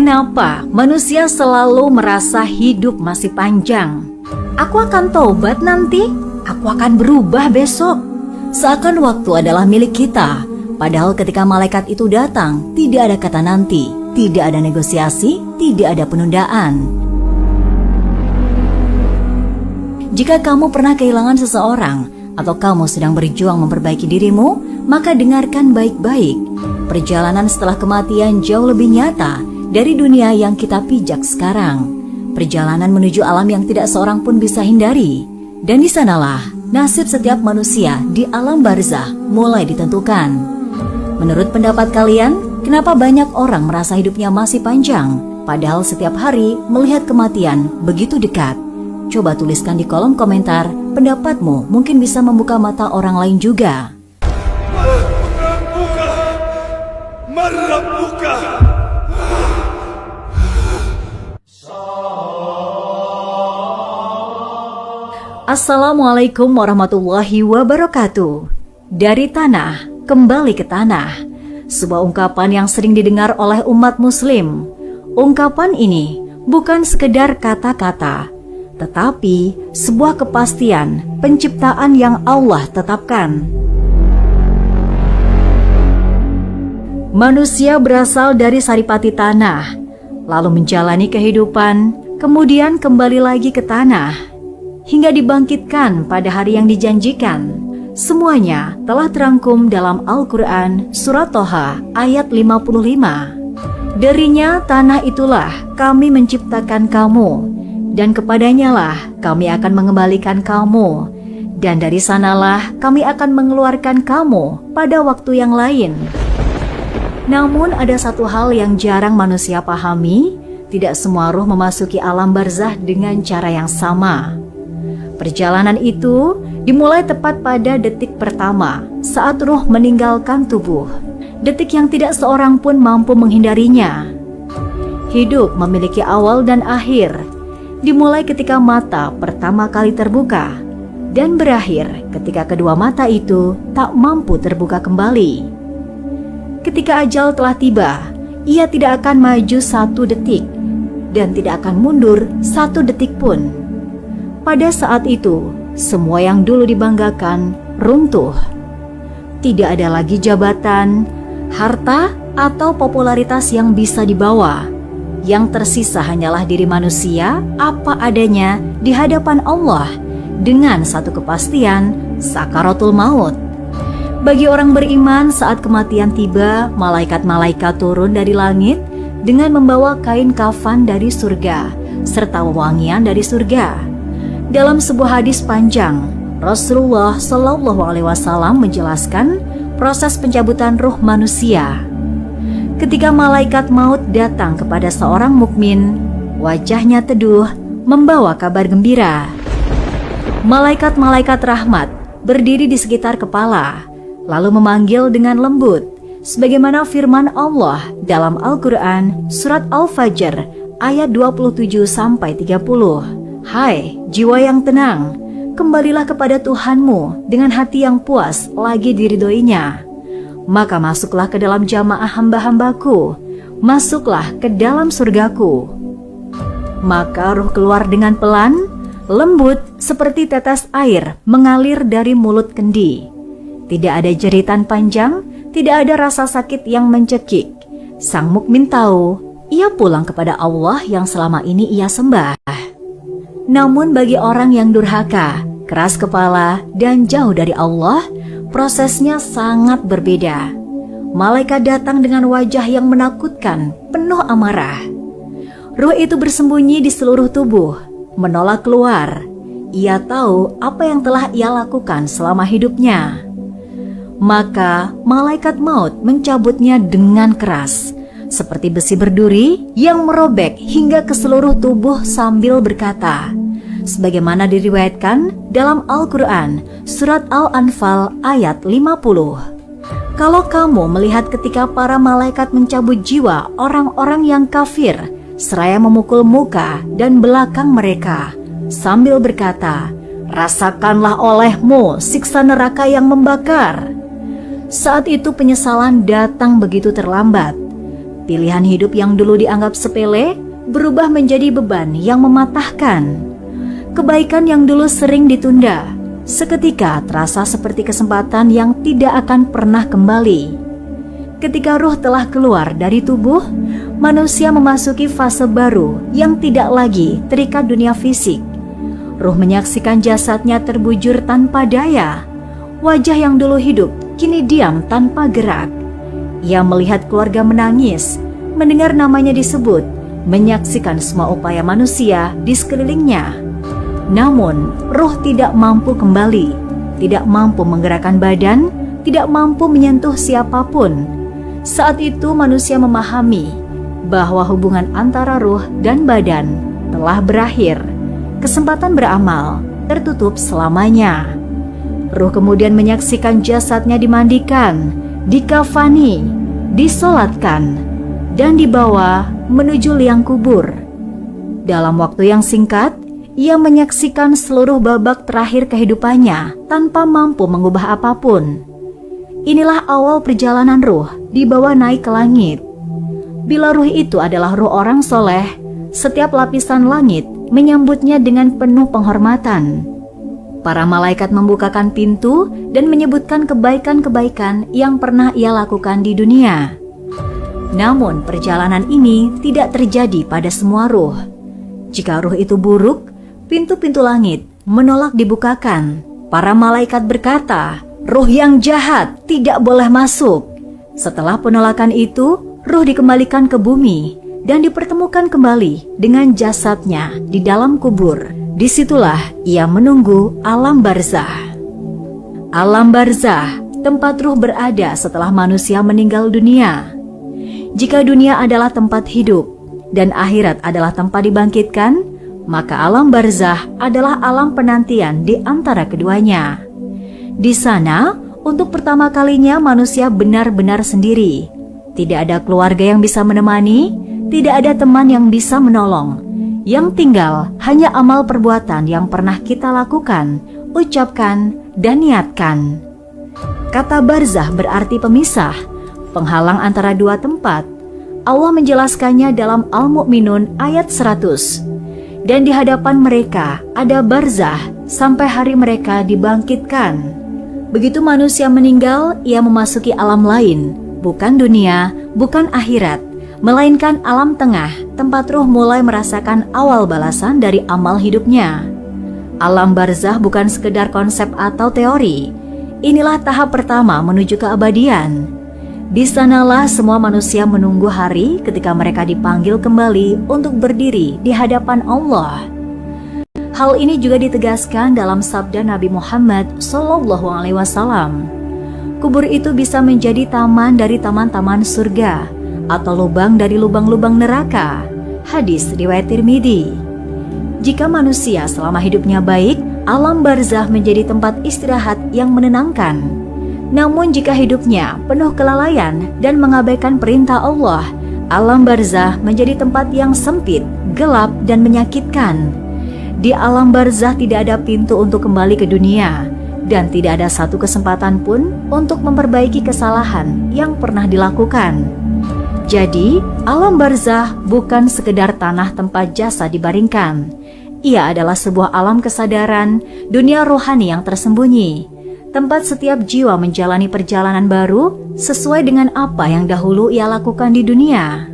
Kenapa manusia selalu merasa hidup masih panjang? Aku akan tobat nanti, aku akan berubah besok. Seakan waktu adalah milik kita. Padahal ketika malaikat itu datang, tidak ada kata nanti, tidak ada negosiasi, tidak ada penundaan. Jika kamu pernah kehilangan seseorang, atau kamu sedang berjuang memperbaiki dirimu, maka dengarkan baik-baik. Perjalanan setelah kematian jauh lebih nyata dari dunia yang kita pijak sekarang. Perjalanan menuju alam yang tidak seorang pun bisa hindari. Dan di sanalah nasib setiap manusia di alam barzah mulai ditentukan. Menurut pendapat kalian, kenapa banyak orang merasa hidupnya masih panjang, padahal setiap hari melihat kematian begitu dekat? Coba tuliskan di kolom komentar pendapatmu, mungkin bisa membuka mata orang lain juga. Assalamualaikum warahmatullahi wabarakatuh. Dari tanah kembali ke tanah, sebuah ungkapan yang sering didengar oleh umat muslim. Ungkapan ini bukan sekedar kata-kata, tetapi sebuah kepastian penciptaan yang Allah tetapkan. Manusia berasal dari saripati tanah, lalu menjalani kehidupan, kemudian kembali lagi ke tanah, hingga dibangkitkan pada hari yang dijanjikan. Semuanya telah terangkum dalam Al-Quran Surat Toha ayat 55. Darinya tanah itulah kami menciptakan kamu, dan kepadanya lah kami akan mengembalikan kamu, dan dari sanalah kami akan mengeluarkan kamu pada waktu yang lain. Namun ada satu hal yang jarang manusia pahami, tidak semua ruh memasuki alam barzah dengan cara yang sama. Perjalanan itu dimulai tepat pada detik pertama saat ruh meninggalkan tubuh, detik yang tidak seorang pun mampu menghindarinya. Hidup memiliki awal dan akhir, dimulai ketika mata pertama kali terbuka, dan berakhir ketika kedua mata itu tak mampu terbuka kembali. Ketika ajal telah tiba, ia tidak akan maju satu detik, dan tidak akan mundur satu detik pun. Pada saat itu, semua yang dulu dibanggakan runtuh. Tidak ada lagi jabatan, harta, atau popularitas yang bisa dibawa. Yang tersisa hanyalah diri manusia apa adanya di hadapan Allah dengan satu kepastian, sakaratul maut. Bagi orang beriman, saat kematian tiba, malaikat-malaikat turun dari langit dengan membawa kain kafan dari surga serta wewangian dari surga. Dalam sebuah hadis panjang, Rasulullah SAW menjelaskan proses pencabutan ruh manusia. Ketika malaikat maut datang kepada seorang mukmin, wajahnya teduh, membawa kabar gembira. Malaikat-malaikat rahmat berdiri di sekitar kepala, lalu memanggil dengan lembut, sebagaimana firman Allah dalam Al-Quran Surat Al-Fajr ayat 27-30. Hai jiwa yang tenang, kembalilah kepada Tuhanmu dengan hati yang puas lagi diridhoinya. Maka masuklah ke dalam jamaah hamba-hambaku, masuklah ke dalam surgaku. Maka ruh keluar dengan pelan, lembut seperti tetes air mengalir dari mulut kendi. Tidak ada jeritan panjang, tidak ada rasa sakit yang mencekik. Sang mukmin tahu, ia pulang kepada Allah yang selama ini ia sembah. Namun bagi orang yang durhaka, keras kepala, dan jauh dari Allah, prosesnya sangat berbeda. Malaikat datang dengan wajah yang menakutkan, penuh amarah. Ruh itu bersembunyi di seluruh tubuh, menolak keluar. Ia tahu apa yang telah ia lakukan selama hidupnya. Maka malaikat maut mencabutnya dengan keras, seperti besi berduri yang merobek hingga ke seluruh tubuh sambil berkata, sebagaimana diriwayatkan dalam Al-Quran Surat Al-Anfal ayat 50. Kalau kamu melihat ketika para malaikat mencabut jiwa orang-orang yang kafir, seraya memukul muka dan belakang mereka, sambil berkata, rasakanlah olehmu siksa neraka yang membakar. Saat itu penyesalan datang begitu terlambat. Pilihan hidup yang dulu dianggap sepele berubah menjadi beban yang mematahkan. Kebaikan yang dulu sering ditunda, seketika terasa seperti kesempatan yang tidak akan pernah kembali. Ketika ruh telah keluar dari tubuh, manusia memasuki fase baru yang tidak lagi terikat dunia fisik. Ruh menyaksikan jasadnya terbujur tanpa daya. Wajah yang dulu hidup kini diam tanpa gerak. Ia melihat keluarga menangis, mendengar namanya disebut, menyaksikan semua upaya manusia di sekelilingnya. Namun, ruh tidak mampu kembali, tidak mampu menggerakkan badan, tidak mampu menyentuh siapapun. Saat itu manusia memahami bahwa hubungan antara ruh dan badan telah berakhir. Kesempatan beramal tertutup selamanya. Ruh kemudian menyaksikan jasadnya dimandikan, dikafani, disolatkan, dan dibawa menuju liang kubur. Dalam waktu yang singkat, ia menyaksikan seluruh babak terakhir kehidupannya tanpa mampu mengubah apapun. Inilah awal perjalanan ruh dibawa naik ke langit. Bila ruh itu adalah ruh orang soleh, setiap lapisan langit menyambutnya dengan penuh penghormatan. Para malaikat membukakan pintu dan menyebutkan kebaikan-kebaikan yang pernah ia lakukan di dunia. Namun perjalanan ini tidak terjadi pada semua ruh. Jika ruh itu buruk, pintu-pintu langit menolak dibukakan. Para malaikat berkata, "Ruh yang jahat tidak boleh masuk." Setelah penolakan itu, ruh dikembalikan ke bumi dan dipertemukan kembali dengan jasadnya di dalam kubur. Disitulah ia menunggu alam barzah. Alam barzah, tempat ruh berada setelah manusia meninggal dunia. Jika dunia adalah tempat hidup dan akhirat adalah tempat dibangkitkan, maka alam barzah adalah alam penantian di antara keduanya. Di sana, untuk pertama kalinya manusia benar-benar sendiri. Tidak ada keluarga yang bisa menemani, tidak ada teman yang bisa menolong. Yang tinggal hanya amal perbuatan yang pernah kita lakukan, ucapkan, dan niatkan. Kata barzah berarti pemisah, penghalang antara dua tempat. Allah menjelaskannya dalam Al-Mu'minun ayat 100. Dan di hadapan mereka ada barzah sampai hari mereka dibangkitkan. Begitu manusia meninggal, ia memasuki alam lain, bukan dunia, bukan akhirat, melainkan alam tengah, tempat ruh mulai merasakan awal balasan dari amal hidupnya. Alam barzah bukan sekedar konsep atau teori. Inilah tahap pertama menuju keabadian. Di sanalah semua manusia menunggu hari ketika mereka dipanggil kembali untuk berdiri di hadapan Allah. Hal ini juga ditegaskan dalam sabda Nabi Muhammad SAW. Kubur itu bisa menjadi taman dari taman-taman surga atau lubang dari lubang-lubang neraka. Hadis riwayat Tirmidzi. Jika manusia selama hidupnya baik, alam barzah menjadi tempat istirahat yang menenangkan. Namun jika hidupnya penuh kelalaian dan mengabaikan perintah Allah, alam barzah menjadi tempat yang sempit, gelap, dan menyakitkan. Di alam barzah tidak ada pintu untuk kembali ke dunia, dan tidak ada satu kesempatan pun untuk memperbaiki kesalahan yang pernah dilakukan. Jadi, alam barzah bukan sekedar tanah tempat jasad dibaringkan. Ia adalah sebuah alam kesadaran, dunia rohani yang tersembunyi, tempat setiap jiwa menjalani perjalanan baru sesuai dengan apa yang dahulu ia lakukan di dunia.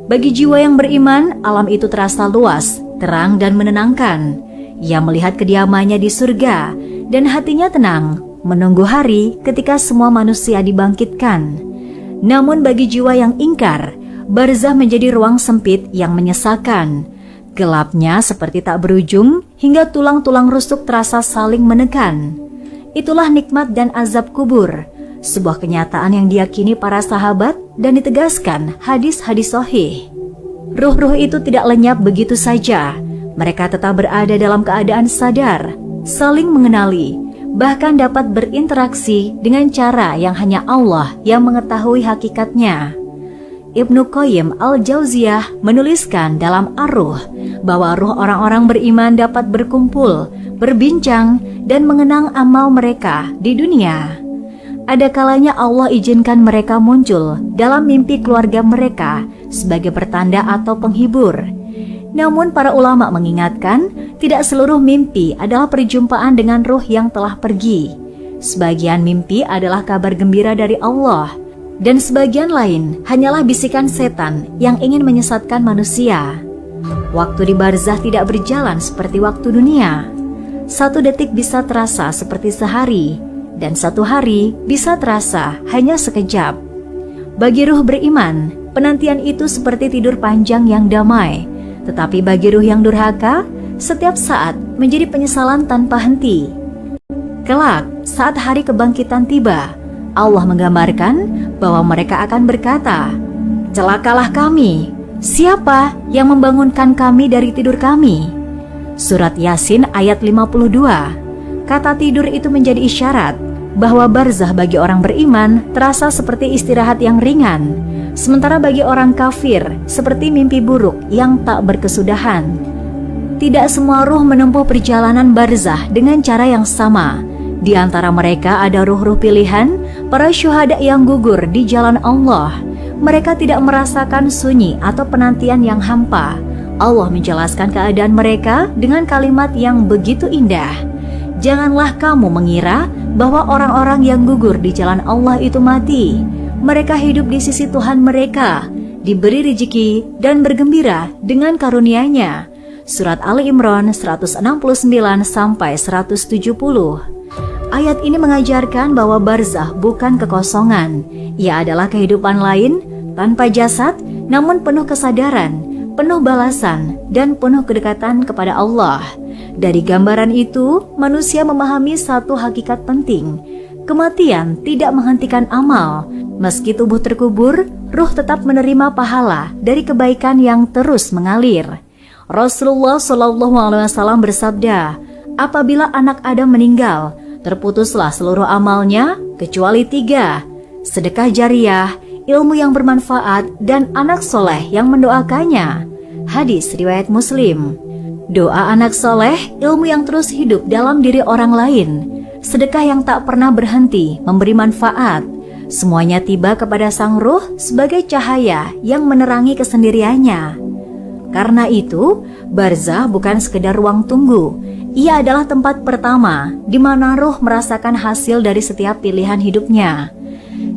Bagi jiwa yang beriman, alam itu terasa luas, terang, dan menenangkan. Ia melihat kediamannya di surga, dan hatinya tenang, menunggu hari ketika semua manusia dibangkitkan. Namun bagi jiwa yang ingkar, barzah menjadi ruang sempit yang menyesakan. Gelapnya seperti tak berujung, hingga tulang-tulang rusuk terasa saling menekan. Itulah nikmat dan azab kubur, sebuah kenyataan yang diyakini para sahabat dan ditegaskan hadis-hadis sahih. Ruh-ruh itu tidak lenyap begitu saja. Mereka tetap berada dalam keadaan sadar, saling mengenali, bahkan dapat berinteraksi dengan cara yang hanya Allah yang mengetahui hakikatnya. Ibnu Qayyim al-Jauziyah menuliskan dalam Ar-Ruh bahwa ruh orang-orang beriman dapat berkumpul, berbincang, dan mengenang amal mereka di dunia. ada kalanya Allah izinkan mereka muncul dalam mimpi keluarga mereka sebagai pertanda atau penghibur. Namun para ulama mengingatkan, tidak seluruh mimpi adalah perjumpaan dengan ruh yang telah pergi. Sebagian mimpi adalah kabar gembira dari Allah, dan sebagian lain hanyalah bisikan setan yang ingin menyesatkan manusia. Waktu di barzah tidak berjalan seperti waktu dunia. 1 detik bisa terasa seperti sehari, dan 1 hari bisa terasa hanya sekejap. Bagi ruh beriman, penantian itu seperti tidur panjang yang damai. Tetapi bagi ruh yang durhaka, setiap saat menjadi penyesalan tanpa henti. Kelak, saat hari kebangkitan tiba, Allah menggambarkan bahwa mereka akan berkata, "Celakalah kami, siapa yang membangunkan kami dari tidur kami?" Surat Yasin ayat 52. Kata tidur itu menjadi isyarat bahwa barzah bagi orang beriman terasa seperti istirahat yang ringan, sementara bagi orang kafir seperti mimpi buruk yang tak berkesudahan. Tidak semua ruh menempuh perjalanan barzah dengan cara yang sama. Di antara mereka ada ruh-ruh pilihan, para syuhada yang gugur di jalan Allah. Mereka tidak merasakan sunyi atau penantian yang hampa. Allah menjelaskan keadaan mereka dengan kalimat yang begitu indah. Janganlah kamu mengira bahwa orang-orang yang gugur di jalan Allah itu mati. Mereka hidup di sisi Tuhan mereka, diberi rezeki dan bergembira dengan karunia-Nya. Surat Ali Imran 169-170. Ayat ini mengajarkan bahwa barzah bukan kekosongan. Ia adalah kehidupan lain, tanpa jasad, namun penuh kesadaran, penuh balasan, dan penuh kedekatan kepada Allah. Dari gambaran itu, manusia memahami satu hakikat penting. Kematian tidak menghentikan amal. Meski tubuh terkubur, ruh tetap menerima pahala dari kebaikan yang terus mengalir. Rasulullah SAW bersabda, apabila anak Adam meninggal, terputuslah seluruh amalnya kecuali 3, sedekah jariah, ilmu yang bermanfaat, dan anak soleh yang mendoakannya. Hadis riwayat Muslim. Doa anak soleh, ilmu yang terus hidup dalam diri orang lain, sedekah yang tak pernah berhenti memberi manfaat, semuanya tiba kepada sang ruh sebagai cahaya yang menerangi kesendiriannya. Karena itu, barzah bukan sekedar ruang tunggu. Ia adalah tempat pertama di mana ruh merasakan hasil dari setiap pilihan hidupnya.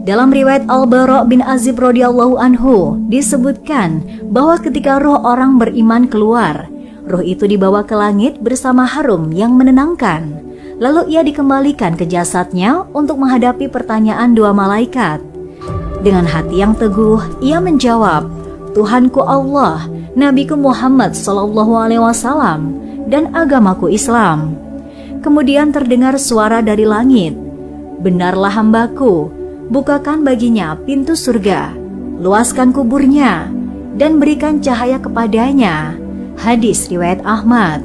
Dalam riwayat Al-Bara' bin Azib radhiyallahu anhu disebutkan bahwa ketika ruh orang beriman keluar, ruh itu dibawa ke langit bersama harum yang menenangkan. Lalu ia dikembalikan ke jasadnya untuk menghadapi pertanyaan 2 malaikat. Dengan hati yang teguh, ia menjawab, "Tuhanku Allah, Nabiku Muhammad SAW, dan agamaku Islam." Kemudian terdengar suara dari langit, "Benarlah hambaku, bukakan baginya pintu surga, luaskan kuburnya, dan berikan cahaya kepadanya." Hadis riwayat Ahmad.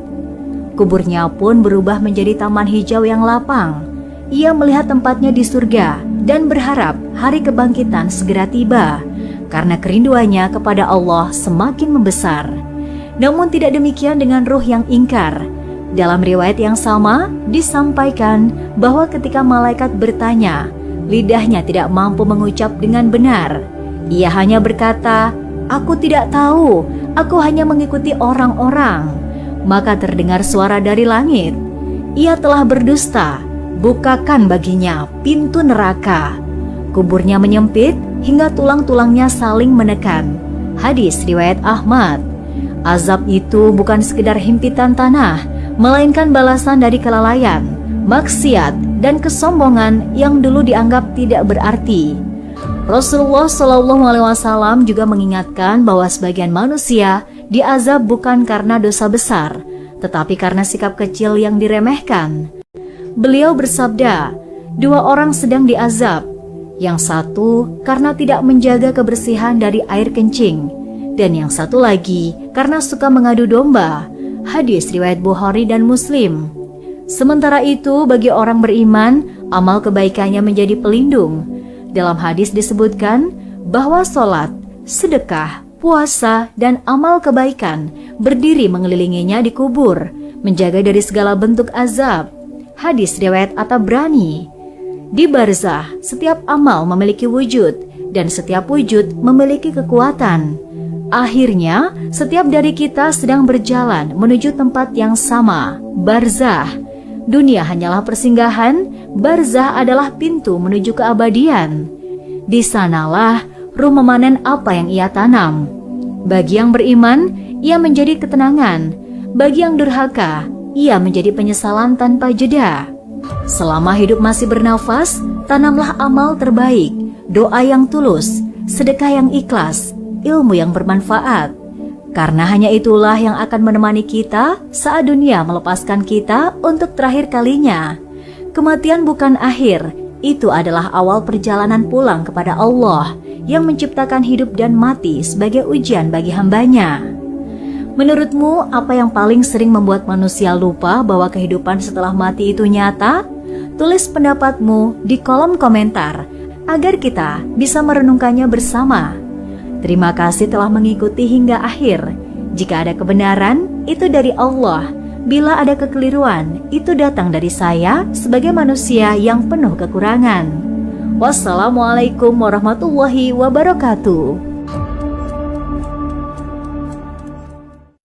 Kuburnya pun berubah menjadi taman hijau yang lapang. Ia melihat tempatnya di surga dan berharap hari kebangkitan segera tiba, karena kerinduannya kepada Allah semakin membesar. Namun tidak demikian dengan ruh yang ingkar. Dalam riwayat yang sama disampaikan bahwa ketika malaikat bertanya, lidahnya tidak mampu mengucap dengan benar. Ia hanya berkata, "Aku tidak tahu, aku hanya mengikuti orang-orang." Maka terdengar suara dari langit, "Ia telah berdusta, bukakan baginya pintu neraka." Kuburnya menyempit hingga tulang-tulangnya saling menekan. Hadis riwayat Ahmad. Azab itu bukan sekedar himpitan tanah, melainkan balasan dari kelalaian, maksiat, dan kesombongan yang dulu dianggap tidak berarti. Rasulullah SAW juga mengingatkan bahwa sebagian manusia diazab bukan karena dosa besar, tetapi karena sikap kecil yang diremehkan. Beliau bersabda, 2 orang sedang diazab. Yang satu karena tidak menjaga kebersihan dari air kencing, dan yang satu lagi karena suka mengadu domba. Hadis riwayat Bukhari dan Muslim. Sementara itu bagi orang beriman, amal kebaikannya menjadi pelindung. Dalam hadis disebutkan bahwa sholat, sedekah, puasa, dan amal kebaikan berdiri mengelilinginya di kubur, menjaga dari segala bentuk azab. Hadis riwayat At-Tabrani. Di barzah, setiap amal memiliki wujud dan setiap wujud memiliki kekuatan. Akhirnya, setiap dari kita sedang berjalan menuju tempat yang sama, barzah. Dunia hanyalah persinggahan, barzah adalah pintu menuju keabadian. Di sanalah ruh memanen apa yang ia tanam. Bagi yang beriman, ia menjadi ketenangan. Bagi yang durhaka, ia menjadi penyesalan tanpa jeda. Selama hidup masih bernafas, tanamlah amal terbaik, doa yang tulus, sedekah yang ikhlas, ilmu yang bermanfaat. Karena hanya itulah yang akan menemani kita saat dunia melepaskan kita untuk terakhir kalinya. Kematian bukan akhir, itu adalah awal perjalanan pulang kepada Allah yang menciptakan hidup dan mati sebagai ujian bagi hambanya. Menurutmu, apa yang paling sering membuat manusia lupa bahwa kehidupan setelah mati itu nyata? Tulis pendapatmu di kolom komentar agar kita bisa merenungkannya bersama. Terima kasih telah mengikuti hingga akhir. Jika ada kebenaran, itu dari Allah. Bila ada kekeliruan, itu datang dari saya sebagai manusia yang penuh kekurangan. Wassalamualaikum warahmatullahi wabarakatuh.